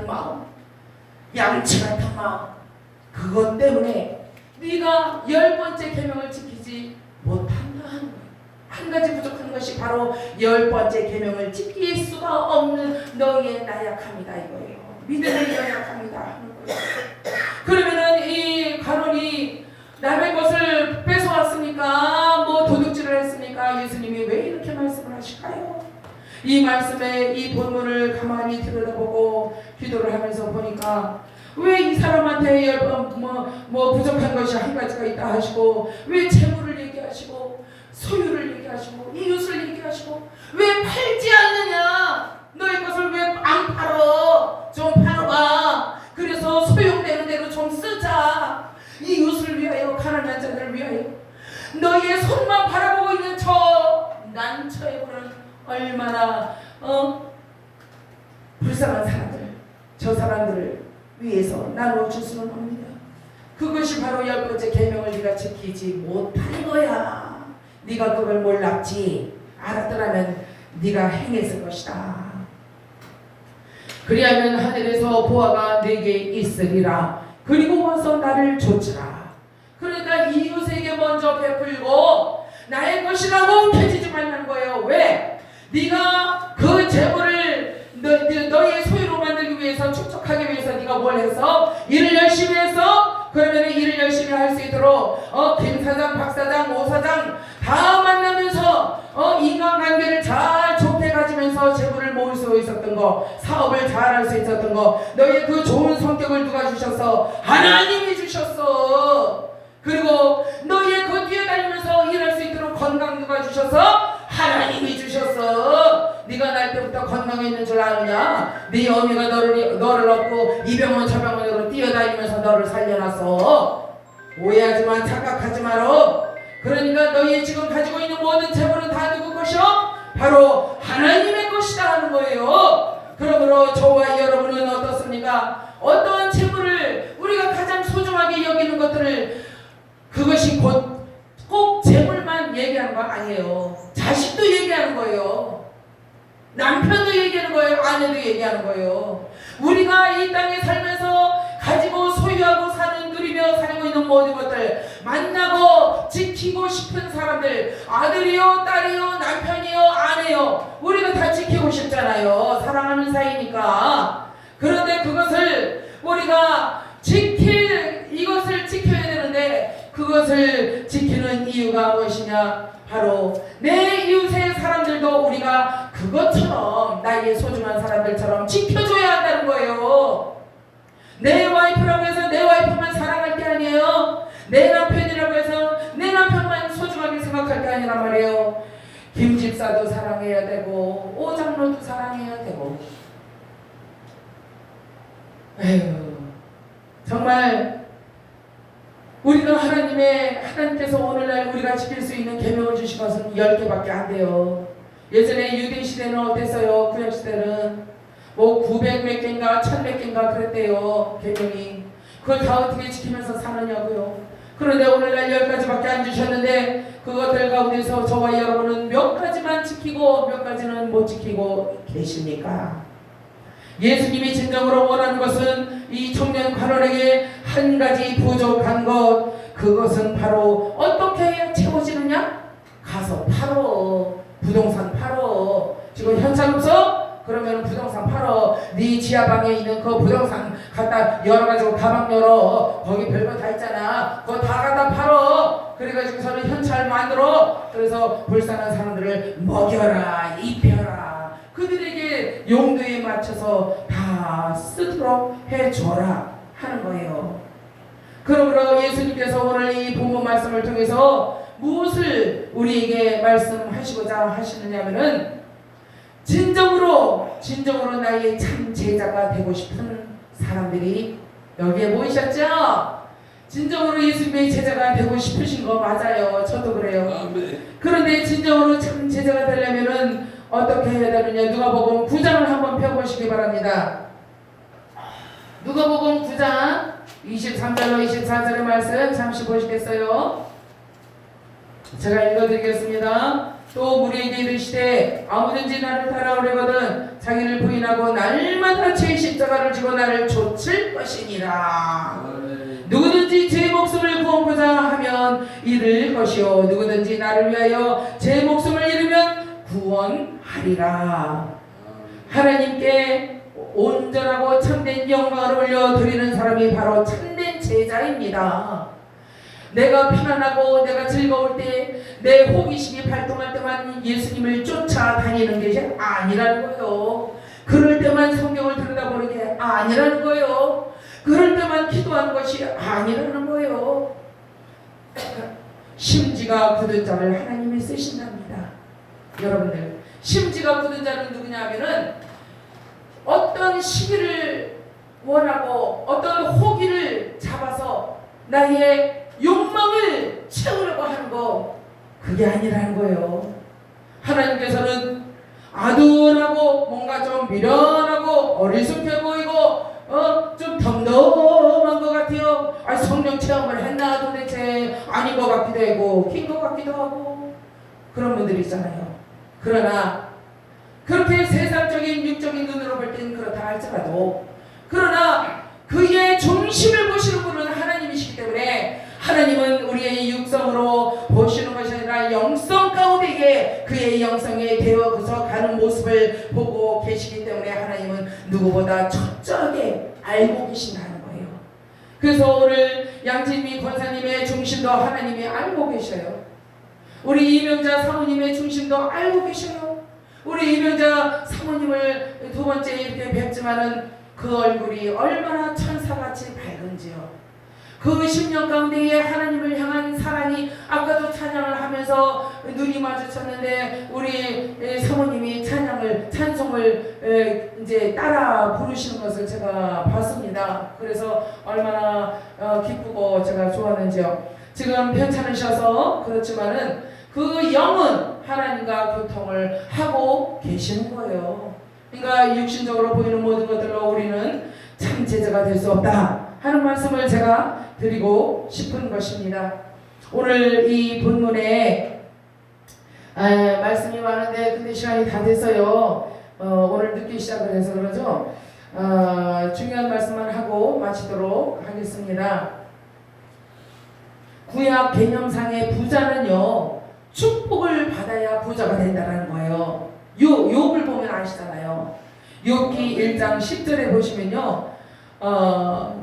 마음, 양치 같은 마음, 그것 때문에 네가 10번째 계명을 지키지 못한다 하는 거예요. 한 가지 부족한 것이 바로 10번째 계명을 지킬 수가 없는 너희의 나약함이다 이거예요. 믿음의 연약함이다 하는 거예요. 그러면은 이 가론이 남의 것을 뺏어왔으니까 뭐 도둑질을 했으니까 예수님이 왜 이렇게 말씀을 하실까요? 이 말씀에 이 본문을 가만히 들여다보고 기도를 하면서 보니까 왜 이 사람한테 뭐 부족한 것이 한 가지가 있다 하시고, 왜 재물을 얘기하시고 소유를 얘기하시고 이웃을 얘기하시고, 왜 팔지 않느냐, 너의 것을 왜 안 팔어, 좀 팔아봐, 그래서 소용되는 대로 좀 쓰자, 이웃을 위하여, 가난한 자들을 위하여. 너희의 손만 바라보고 있는 저 난처해 보는 얼마나 불쌍한 사람들, 저 사람들을 위해서 나눠줄 수는 없느냐. 그것이 바로 10번째 계명을 네가 지키지 못한 거야. 네가 그걸 몰랐지. 알았더라면 네가 행했을 것이다. 그리하면 하늘에서 보화가 네게 있으리라. 그리고 와서 나를 좇으라. 그러니까 이웃에게 먼저 베풀고 나의 것이라고 펴지지 말라는 거예요. 왜? 네가 그 재물을 너의 소유로 만들기 위해서, 축적하기 위해서 네가 뭘 해서? 일을 열심히 해서, 그러면 일을 열심히 할 수 있도록 김 사장, 박 사장, 오 사장 다 만나면서 인간관계를 잘 좋게 가지면서 재물을 모을 수 있었던 거, 사업을 잘 할 수 있었던 거, 너의 그 좋은 성격을 누가 주셨어? 하나님이 주셨어. 그리고 너의 그 뒤에 다니면서 일할 수 있도록 건강 누가 주셔서? 하나님이 주셨어. 네가 날 때부터 건강했는 줄 아느냐? 네 어미가 너를 얻고 이 병원 저 병원으로 뛰어다니면서 너를 살려놨어. 오해하지만 착각하지 마라. 그러니까 너희 지금 가지고 있는 모든 재물은 다 누구 것이요? 바로 하나님의 것이다 하는 거예요. 그러므로 저와 여러분은 어떻습니까? 어떠한 재물을 우리가 가장 소중하게 여기는 것들을, 그것이 꼭 재물만 얘기하는 거 아니에요. 자식도 얘기하는 거예요. 남편도 얘기하는 거예요. 아내도 얘기하는 거예요. 우리가 이 땅에 살면서 가지고 소유하고 누리며 살고 있는 모든 것들, 만나고 지키고 싶은 사람들, 아들이요, 딸이요, 남편이요, 아내요, 우리가 다 지키고 싶잖아요. 사랑하는 사이니까. 그런데 그것을 우리가 이것을 지켜야 되는데, 그것을 지키는 이유가 무엇이냐? 바로 내 이웃의 사람들도 우리가 그것처럼, 나의 소중한 사람들처럼 지켜줘야 한다는 거예요. 내 와이프라고 해서 내 와이프만 사랑할 게 아니에요. 내 남편이라고 해서 내 남편만 소중하게 생각할 게 아니란 말이에요. 김 집사도 사랑해야 되고, 오 장로도 사랑해야 되고. 에휴, 정말 우리가 하나님께서 오늘날 우리가 지킬 수 있는 계명을 주신 것은 10개밖에 안 돼요. 예전에 유대 시대는 어땠어요? 구약 시대는 뭐 900 몇 개인가 1000 몇 개인가 그랬대요. 계명이. 그걸 다 어떻게 지키면서 사느냐고요. 그런데 오늘날 10가지밖에 안 주셨는데, 그것들 가운데서 저와 여러분은 몇 가지만 지키고 몇 가지는 못 지키고 계십니까? 예수님이 진정으로 원하는 것은 이 청년 가론에게 한 가지 부족한 것, 그것은 바로 어떻게 해야 채워지느냐? 가서 팔어. 부동산 팔어. 지금 현찰 없어? 그러면 부동산 팔어. 네 지하방에 있는 그 부동산 갖다 열어가지고 가방 열어. 거기 별거 다 있잖아. 그거 다 갖다 팔어. 그래가지고서는 현찰 만들어. 그래서 불쌍한 사람들을 먹여라, 입혀라. 그들에게 용도에 맞춰서 다 쓰도록 해줘라 하는 거예요. 그러므로 예수님께서 오늘 이 본문 말씀을 통해서 무엇을 우리에게 말씀하시고자 하시느냐면은, 진정으로 나의 참 제자가 되고 싶은 사람들이 여기에 모이셨죠? 진정으로 예수님의 제자가 되고 싶으신 거 맞아요. 저도 그래요. 그런데 진정으로 참 제자가 되려면은 어떻게 해야 되느냐? 누가복음 9장을 한번 펴보시기 바랍니다. 누가복음 9장 23절로 24절의 말씀 잠시 보시겠어요? 제가 읽어드리겠습니다. 또 무리에게 이르시되 아무든지 나를 따라오려거든 자기를 부인하고 날마다 제 십자가를 지고 나를 좇을 것이니라. 누구든지 제 목숨을 구원하고자 하면 잃을 것이요 누구든지 나를 위하여 제 목숨을 잃으면 구원하리라. 하나님께 온전하고 참된 영광을 올려드리는 사람이 바로 참된 제자입니다. 내가 편안하고 내가 즐거울 때 내 호기심이 발동할 때만 예수님을 쫓아다니는 게 아니라는 거예요. 그럴 때만 성경을 들여다보는 게 아니라는 거예요. 그럴 때만 기도하는 것이 아니라는 거예요. 심지가 굳은 자를 하나님이 쓰신답니다. 여러분들, 심지가 굳은 자는 누구냐 하면은 어떤 시기를 원하고 어떤 호기를 잡아서 나의 욕망을 채우려고 하는 거, 그게 아니라는 거예요. 하나님께서는 아둔하고 뭔가 좀 미련하고 어리숙해 보이고 좀 덤덤한 것 같아요. 성령 체험을 했나 도대체 아닌 것 같기도 하고 긴 것 같기도 하고 그런 분들이 있잖아요. 그러나 그렇게 세상적인 육적인 눈으로 볼 때는 그렇다 할지라도, 그러나 그의 중심을 보시는 분은 하나님이시기 때문에 하나님은 우리의 육성으로 보시는 것이 아니라 영성 가운데에 그의 영성에 되어서 가는 모습을 보고 계시기 때문에 하나님은 누구보다 철저하게 알고 계신다는 거예요. 그래서 오늘 양진미 권사님의 중심도 하나님이 알고 계셔요. 우리 이명자 사모님의 중심도 알고 계셔요. 우리 이명자 사모님을 두 번째 이렇게 뵙지만은 그 얼굴이 얼마나 천사같이 밝은지요. 그 10년 가운데에 하나님을 향한 사랑이, 아까도 찬양을 하면서 눈이 마주쳤는데 우리 사모님이 찬송을 이제 따라 부르시는 것을 제가 봤습니다. 그래서 얼마나 기쁘고 제가 좋았는지요. 지금 편찮으셔서 그렇지만은 그 영은 하나님과 교통을 하고 계시는 거예요. 그러니까 육신적으로 보이는 모든 것들로 우리는 참 제자가 될 수 없다 하는 말씀을 제가 드리고 싶은 것입니다. 오늘 이 본문에 말씀이 많은데 근데 시간이 다 됐어요. 오늘 늦게 시작을 해서 그러죠. 중요한 말씀만 하고 마치도록 하겠습니다. 구약 개념상의 부자는요, 축복을 받아야 부자가 된다는 거예요. 욥을 보면 아시잖아요. 욥기 1장 10절에 보시면요,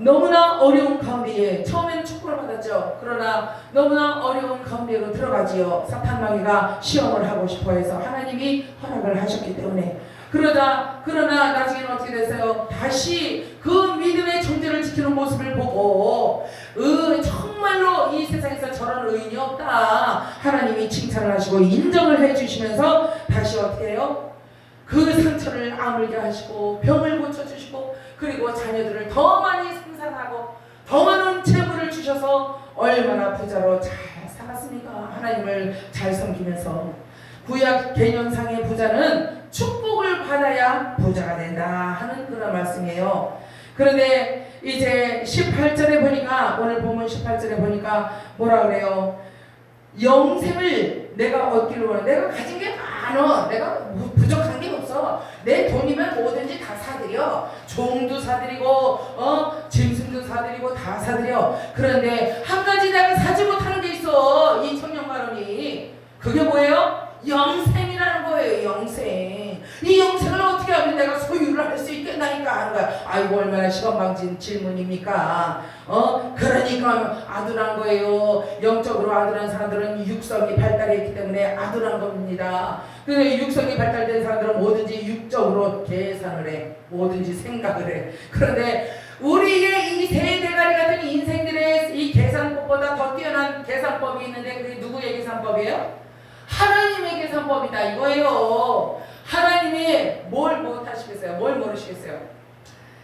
너무나 어려운 가운데에 처음에는 축복을 받았죠. 그러나 너무나 어려운 가운데로 들어가지요. 사탄마귀가 시험을 하고 싶어해서 하나님이 허락을 하셨기 때문에. 그러나 나중에는 어떻게 됐어요? 다시 그 믿음의 존재를 지키는 모습을 보고 정말로 이 세상에서 저런 의인이 없다 하나님이 칭찬을 하시고 인정을 해주시면서 다시 어떻게 해요? 그 상처를 아물게 하시고 병을 고쳐주시고 그리고 자녀들을 더 많이 생산하고 더 많은 재물을 주셔서 얼마나 부자로 잘 살았습니까? 하나님을 잘 섬기면서. 구약 개념상의 부자는 축복을 받아야 부자가 된다 하는 그런 말씀이에요. 그런데 이제 18절에 보니까, 오늘 본문 18절에 보니까 뭐라 그래요? 영생을 내가 얻기로 원해. 내가 가진 게 많어. 내가 부족한 게 없어. 내 돈이면 뭐든지 다 사드려. 종도 사드리고 짐승도 사드리고 다 사드려. 그런데 한 가지 내가 사지 못하는 게 있어. 이 청년가론이. 그게 뭐예요? 영생이라는 거예요. 영생. 이 영생을 어떻게 하면 내가 소유를 할 수 있겠나니까 하는 거야. 아이고 얼마나 시건방진 질문입니까? 그러니까 아둔한 거예요. 영적으로 아둔한 사람들은 육성이 발달했기 때문에 아둔한 겁니다. 그 육성이 발달된 사람들은 뭐든지 육적으로 계산을 해. 뭐든지 생각을 해. 그런데 우리의 이 세대가리 같은 인생들의 이 계산법보다 더 뛰어난 계산법이 있는데 그게 누구의 계산법이에요? 하나님의 계산법이다 이거예요. 하나님이 뭘 못하시겠어요? 뭘 모르시겠어요?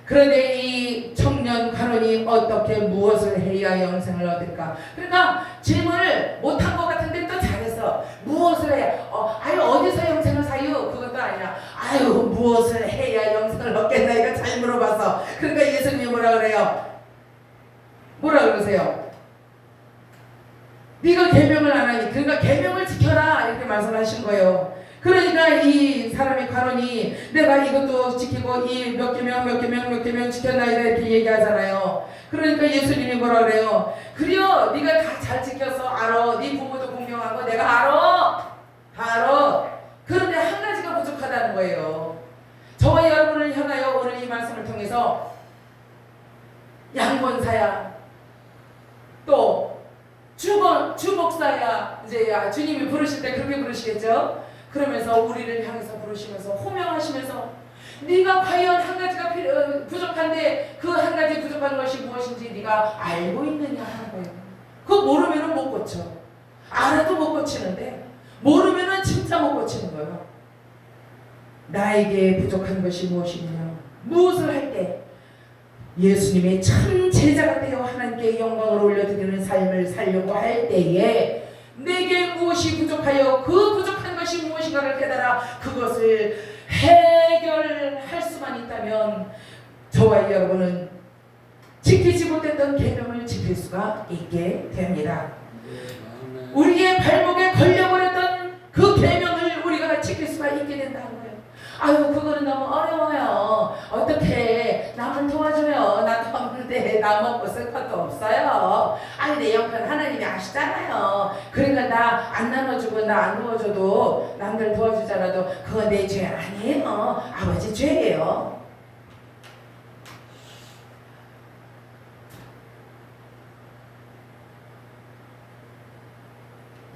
그런데 이 청년 간원이 어떻게 무엇을 해야 영생을 얻을까? 그러니까 질문을 못한 것 같은데 또 잘했어. 무엇을 해야? 어디서 영생을 사유? 그것도 아니야. 무엇을 해야 영생을 얻겠나? 이거 잘 물어봐서. 그러니까 예수님이 뭐라 그래요? 뭐라 그러세요? 네가 계명을 안 하니 그러니까 계명을 지켜라 이렇게 말씀하신 거예요. 그러니까 이 사람이 가론이 내가 이것도 지키고 이 몇 계명 지켰나이다 이렇게 얘기하잖아요. 그러니까 예수님이 뭐라 그래요? 그래요, 네가 다 잘 지켜서 알아. 네 부모도 공경하고 내가 알아. 그런데 한 가지가 부족하다는 거예요. 저와 여러분을 향하여 오늘 이 말씀을 통해서 양권사야 또 주목사야 이제 주님이 부르실 때 그렇게 부르시겠죠. 그러면서 우리를 향해서 부르시면서 호명하시면서 네가 과연 한 가지가 부족한데 그 한 가지 부족한 것이 무엇인지 네가 알고 있느냐 하는 거예요. 그거 모르면은 못 고쳐. 알아도 못 고치는데 모르면은 진짜 못 고치는 거예요. 나에게 부족한 것이 무엇이냐, 무엇을 할 때 예수님의 참 제자가 되어 하나님께 영광을 올려드리는 삶을 살려고 할 때에 내게 무엇이 부족하여 그 부족한 것이 무엇인가를 깨달아 그것을 해결할 수만 있다면 저와 여러분은 지키지 못했던 계명을 지킬 수가 있게 됩니다. 우리의 발목에 걸려버렸던 그 계명을 우리가 지킬 수가 있게 된다는 거예요. 아유, 그거는 너무 어려워요. 어떻게 남을 도와줘요. 나도 없는데 나 먹고 쓸 것도 없어요. 아니, 내 옆에 하나님이 아시잖아요. 그러니까 나 안 나눠주고 나 안 도와줘도 남들 도와주잖아도 그거 내 죄 아니에요. 아버지 죄예요.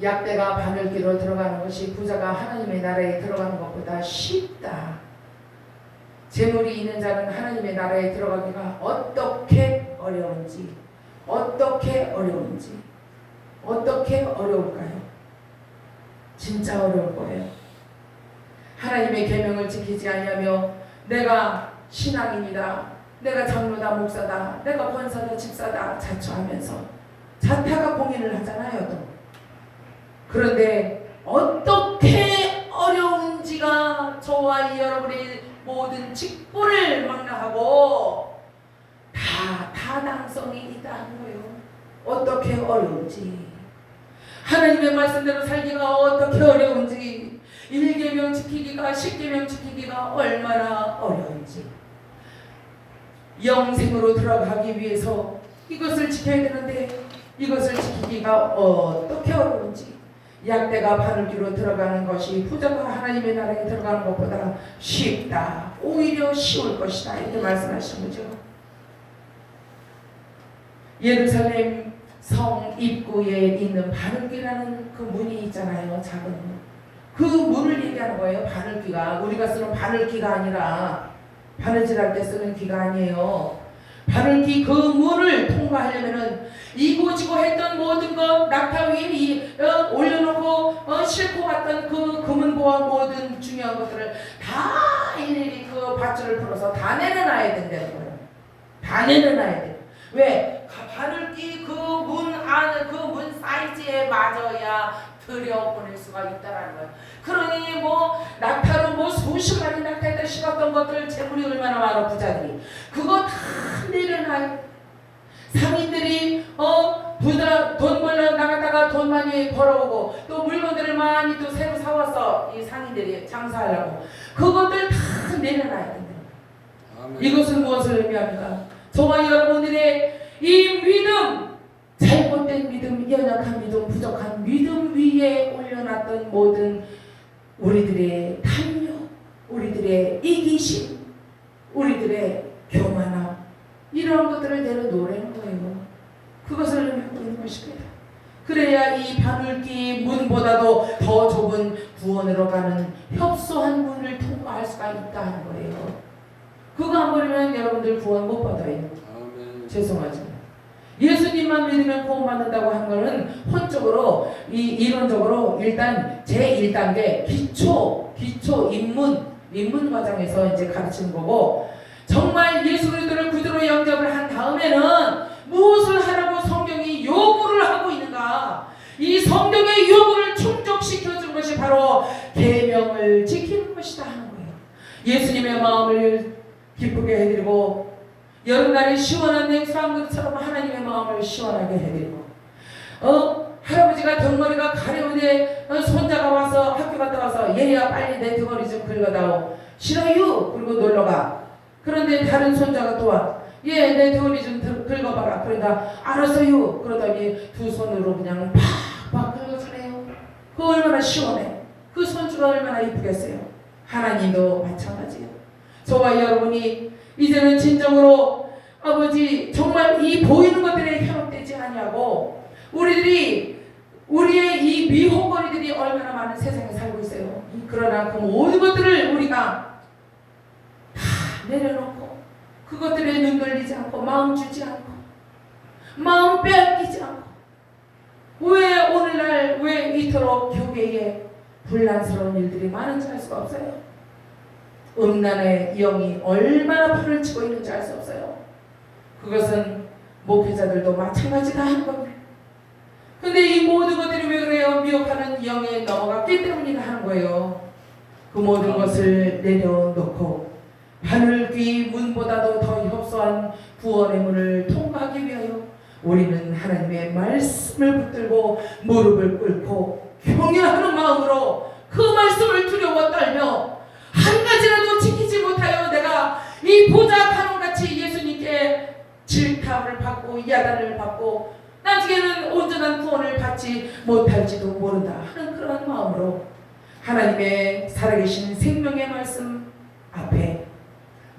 약대가 바늘귀로 들어가는 것이 부자가 하나님의 나라에 들어가는 것보다 쉽다. 재물이 있는 자는 하나님의 나라에 들어가기가 어떻게 어려울까요? 진짜 어려울 거예요. 하나님의 계명을 지키지 아니하며 내가 신앙인이다, 내가 장로다, 목사다, 내가 권사다, 집사다 자처하면서 자타가 공인을 하잖아요. 또 그런데 어떻게 어려운지가 저와 여러분의 모든 직분을 망라하고 다 타당성이 있다는 거예요. 어떻게 어려운지, 하나님의 말씀대로 살기가 어떻게 어려운지, 1계명 지키기가 10계명 지키기가 얼마나 어려운지, 영생으로 들어가기 위해서 이것을 지켜야 되는데 이것을 지키기가 어떻게 어려운지, 약대가 바늘귀로 들어가는 것이 부자가 하나님의 나라에 들어가는 것보다 쉽다. 오히려 쉬울 것이다. 이렇게 말씀하신 거죠. 예루살렘 성 입구에 있는 바늘귀라는 그 문이 있잖아요. 작은 문. 그 문을 얘기하는 거예요. 바늘귀가. 우리가 쓰는 바늘귀가 아니라 바느질할 때 쓰는 귀가 아니에요. 바늘귀 그 문을 통과하려면은 이고지고 했던 모든 것 낙타 위에 올려놓고 싣고 갔던 그 금은보와 모든 중요한 것들을 다 일일이 그 밧줄을 풀어서 다 내려놔야 된다는 거예요. 다 내려놔야 돼요. 왜? 바늘귀 그 문 안에 그 문 사이즈에 맞아야 들여보낼 수가 있다라는 거예요. 그러니 뭐 낙타로 뭐 수십 마리 낙타에다 실었던 것들 재물이 얼마나 많아 부자들이 그거 다 내려놔요. 상인들이 부자 돈 벌러 나갔다가 돈 많이 벌어오고 또 물건들을 많이 또 새로 사와서 이 상인들이 장사하려고 그것들 다 내려놔야 된다. 이것은 무엇을 의미합니까? 저와 여러분들의 이 믿음, 잘못된 믿음, 연약한 믿음, 부족한 믿음 위에 올려놨던 모든 우리들의 탐욕, 우리들의 이기심, 우리들의 교만함, 이런 것들을 내려놓으라는 거예요. 그것을 의미하고 있는 것입니다. 그래야 이 바늘귀 문보다도 더 좁은 구원으로 가는 협소한 문을 통과할 수가 있다는 거예요. 그거 안 버리면 여러분들 구원 못 받아요. 죄송하지만 예수님만 믿으면 구원받는다고 하는 것은 혼적으로 이론적으로 일단 제1단계 기초 입문 과정에서 이제 가르치는 거고, 정말 예수 그리스도를 구주로 영접을 한 다음에는 무엇을 하라고 성경이 요구를 하고 있는가, 이 성경의 요구를 충족시켜 준 것이 바로 계명을 지키는 것이다 하는 거예요. 예수님의 마음을 기쁘게 해드리고 여름날에 시원한 냉수 한 그릇처럼 하나님의 마음을 시원하게 해드리고 할아버지가 덩어리가 가려운데 손자가 와서 학교 갔다 와서 얘야 빨리 내 덩어리 좀 긁어다오. 싫어요. 그리고 놀러가. 그런데 다른 손자가 또 와. 얘 내 덩어리 좀 긁어봐라. 그러니까 알았어요. 그러더니 두 손으로 그냥 팍팍 긁어주네요. 그 얼마나 시원해. 그 손주가 얼마나 이쁘겠어요. 하나님도 마찬가지예요. 저와 여러분이 이제는 진정으로 아버지 정말 이 보이는 것들에 현혹되지 아니하고 우리의 이 미혹거리들이 얼마나 많은 세상에 살고 있어요. 그러나 그 모든 것들을 우리가 다 내려놓고 그것들에 눈 돌리지 않고 마음 주지 않고 마음 빼앗기지 않고 왜 오늘날 왜 이토록 교회에 불란스러운 일들이 많은지 알 수가 없어요. 음란의 영이 얼마나 판을 치고 있는지 알 수 없어요. 그것은 목회자들도 마찬가지다 하는 겁니다. 근데 이 모든 것들이 왜 그래요? 미혹하는 영에 넘어갔기 때문이다 하는 거예요. 그 모든 것을 내려놓고 하늘귀 문보다도 더 협소한 구원의 문을 통과하기 위하여 우리는 하나님의 말씀을 붙들고 무릎을 꿇고 경외하는 마음으로 그 말씀을 두려워 떨며 한 가지라도 지키지 못하여 내가 이 보좌 간원같이 예수님께 질타를 받고 야단을 받고 나중에는 온전한 구원을 받지 못할지도 모른다 하는 그런 마음으로 하나님의 살아계신 생명의 말씀 앞에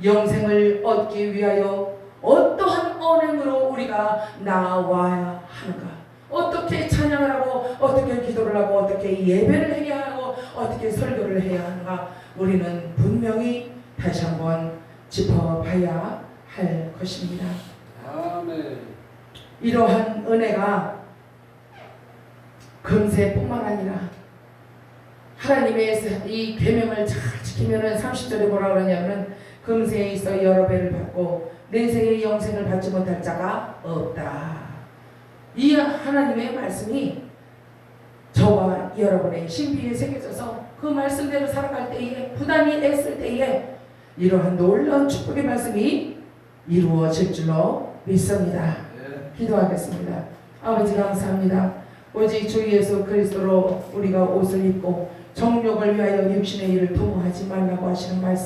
영생을 얻기 위하여 어떠한 언행으로 우리가 나와야 하는가, 어떻게 찬양을 하고 어떻게 기도를 하고 어떻게 예배를 해야 하고 어떻게 설교를 해야 하는가, 우리는 분명히 다시 한번 짚어봐야 할 것입니다. 아멘. 이러한 은혜가 금세뿐만 아니라 하나님의 이 계명을 잘 지키면은 30절에 뭐라 그러냐면 금세에 있어 여러 배를 받고 내세의 영생을 받지 못할 자가 없다. 이 하나님의 말씀이 저와 여러분의 신비에 새겨져서 그 말씀대로 살아갈 때에 부단히 애쓸 때에 이러한 놀라운 축복의 말씀이 이루어질 줄로 믿습니다. 기도하겠습니다. 아버지 감사합니다. 오직 주 예수 그리스도로 우리가 옷을 입고 정욕을 위하여 육신의 일을 도모하지 말라고 하시는 말씀